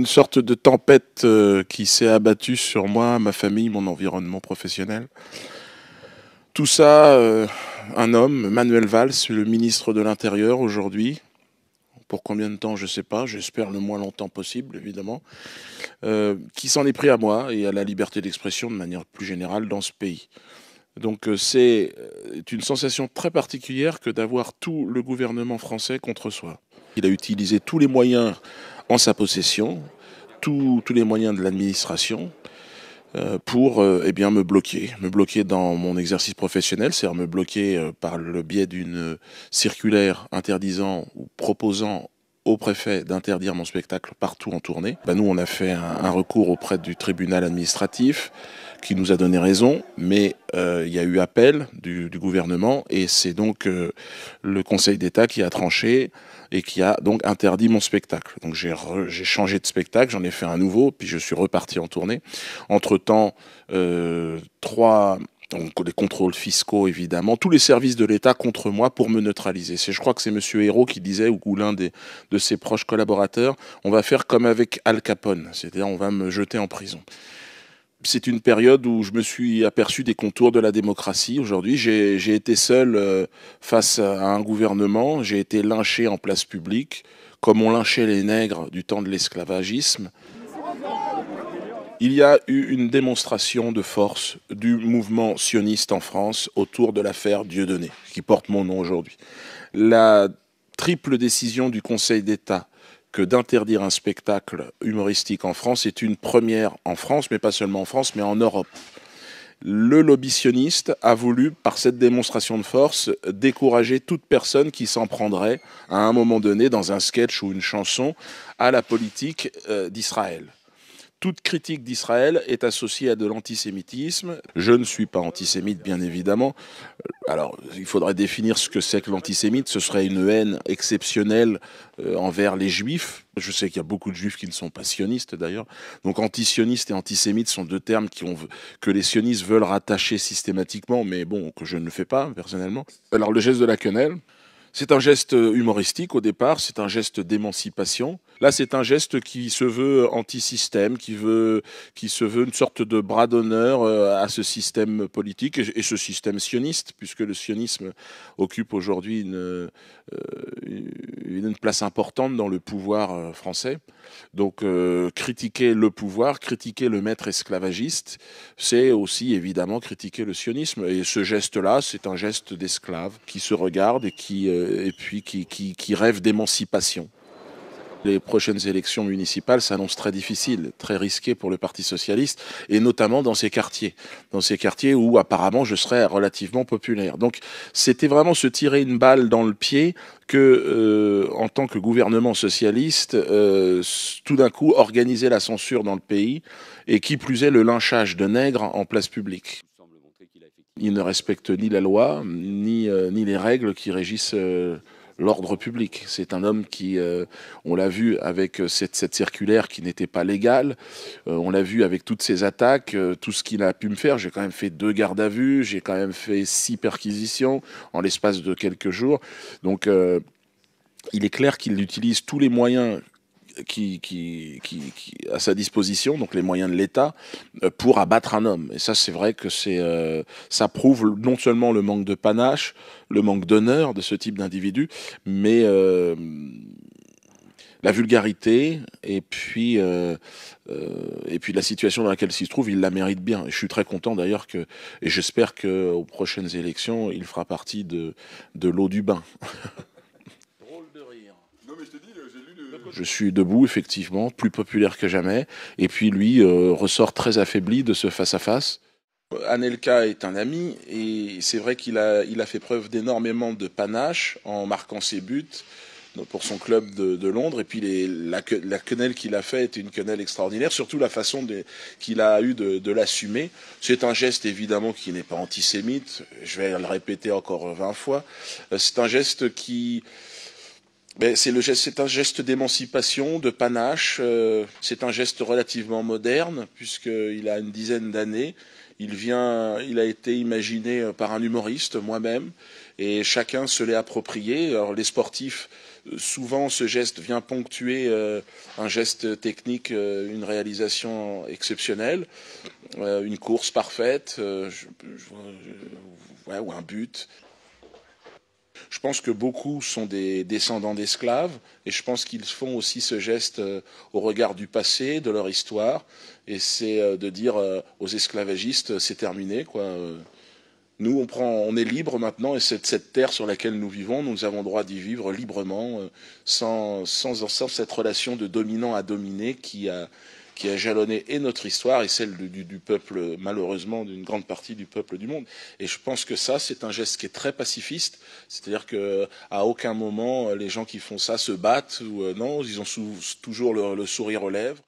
une sorte de tempête qui s'est abattue sur moi, ma famille, mon environnement professionnel. Tout ça, un homme, Manuel Valls, le ministre de l'Intérieur aujourd'hui. Pour combien de temps, je ne sais pas, j'espère le moins longtemps possible, évidemment, qui s'en est pris à moi et à la liberté d'expression de manière plus générale dans ce pays. Donc c'est une sensation très particulière que d'avoir tout le gouvernement français contre soi. Il a utilisé tous les moyens en sa possession, tous les moyens de l'administration pour eh bien, me bloquer dans mon exercice professionnel, c'est-à-dire me bloquer par le biais d'une circulaire interdisant ou proposant au préfet d'interdire mon spectacle partout en tournée. Nous, on a fait un recours auprès du tribunal administratif qui nous a donné raison, mais il y a eu appel du gouvernement et c'est donc le Conseil d'État qui a tranché et qui a donc interdit mon spectacle. Donc j'ai changé de spectacle, j'en ai fait un nouveau, puis je suis reparti en tournée. Entre-temps, donc les contrôles fiscaux, évidemment, tous les services de l'État contre moi pour me neutraliser. Je crois que c'est Monsieur Hérault qui disait, ou l'un de ses proches collaborateurs, on va faire comme avec Al Capone, c'est-à-dire on va me jeter en prison. C'est une période où je me suis aperçu des contours de la démocratie. Aujourd'hui, j'ai été seul face à un gouvernement, j'ai été lynché en place publique, comme on lynchait les nègres du temps de l'esclavagisme. Il y a eu une démonstration de force du mouvement sioniste en France autour de l'affaire Dieudonné, qui porte mon nom aujourd'hui. La triple décision du Conseil d'État que d'interdire un spectacle humoristique en France est une première en France, mais pas seulement en France, mais en Europe. Le lobby sioniste a voulu, par cette démonstration de force, décourager toute personne qui s'en prendrait, à un moment donné, dans un sketch ou une chanson, à la politique d'Israël. Toute critique d'Israël est associée à de l'antisémitisme. Je ne suis pas antisémite, bien évidemment. Alors, il faudrait définir ce que c'est que l'antisémite. Ce serait une haine exceptionnelle envers les juifs. Je sais qu'il y a beaucoup de juifs qui ne sont pas sionistes, d'ailleurs. Donc, antisioniste et antisémite sont deux termes que les sionistes veulent rattacher systématiquement, mais bon, que je ne fais pas, personnellement. Alors, le geste de la quenelle, c'est un geste humoristique au départ, c'est un geste d'émancipation. Là, c'est un geste qui se veut anti-système, qui se veut une sorte de bras d'honneur à ce système politique et ce système sioniste, puisque le sionisme occupe aujourd'hui une place importante dans le pouvoir français. Donc, critiquer le pouvoir, critiquer le maître esclavagiste, c'est aussi évidemment critiquer le sionisme. Et ce geste-là, c'est un geste d'esclave qui se regarde et qui rêve d'émancipation. Les prochaines élections municipales s'annoncent très difficiles, très risquées pour le Parti socialiste, et notamment dans ces quartiers où apparemment je serais relativement populaire. Donc c'était vraiment se tirer une balle dans le pied que, en tant que gouvernement socialiste, tout d'un coup organiser la censure dans le pays, et qui plus est le lynchage de nègres en place publique. Il ne respecte ni la loi, ni les règles qui régissent l'ordre public. C'est un homme qui, on l'a vu avec cette circulaire qui n'était pas légale, on l'a vu avec toutes ces attaques, tout ce qu'il a pu me faire. J'ai quand même fait 2 gardes à vue, j'ai quand même fait 6 perquisitions en l'espace de quelques jours. Donc il est clair qu'il utilise tous les moyens à sa disposition, donc les moyens de l'État, pour abattre un homme. Et ça, c'est vrai que ça prouve non seulement le manque de panache, le manque d'honneur de ce type d'individu, mais la vulgarité et puis la situation dans laquelle il se trouve, il la mérite bien. Et je suis très content d'ailleurs et j'espère qu'aux prochaines élections, il fera partie de l'eau du bain. Je suis debout, effectivement, plus populaire que jamais. Et puis lui ressort très affaibli de ce face-à-face. Anelka est un ami et c'est vrai qu'il a fait preuve d'énormément de panache en marquant ses buts pour son club de Londres. Et puis la quenelle qu'il a fait était une quenelle extraordinaire, surtout la façon qu'il a eu de l'assumer. C'est un geste évidemment qui n'est pas antisémite, je vais le répéter encore 20 fois. C'est un geste qui... c'est un geste d'émancipation, de panache. C'est un geste relativement moderne, puisqu'il a une dizaine d'années. il a été imaginé par un humoriste, moi-même, et chacun se l'est approprié. Alors les sportifs, souvent ce geste vient ponctuer un geste technique, une réalisation exceptionnelle, une course parfaite, ouais, ou un but. Je pense que beaucoup sont des descendants d'esclaves et je pense qu'ils font aussi ce geste au regard du passé, de leur histoire. Et c'est de dire aux esclavagistes, c'est terminé, quoi. Nous, on est libre maintenant et cette terre sur laquelle nous vivons, nous avons droit d'y vivre librement, sans cette relation de dominant à dominé qui a jalonné et notre histoire et celle du peuple, malheureusement, d'une grande partie du peuple du monde. Et je pense que ça, c'est un geste qui est très pacifiste. C'est-à-dire qu'à aucun moment, les gens qui font ça se battent ou non, ils ont toujours le sourire aux lèvres.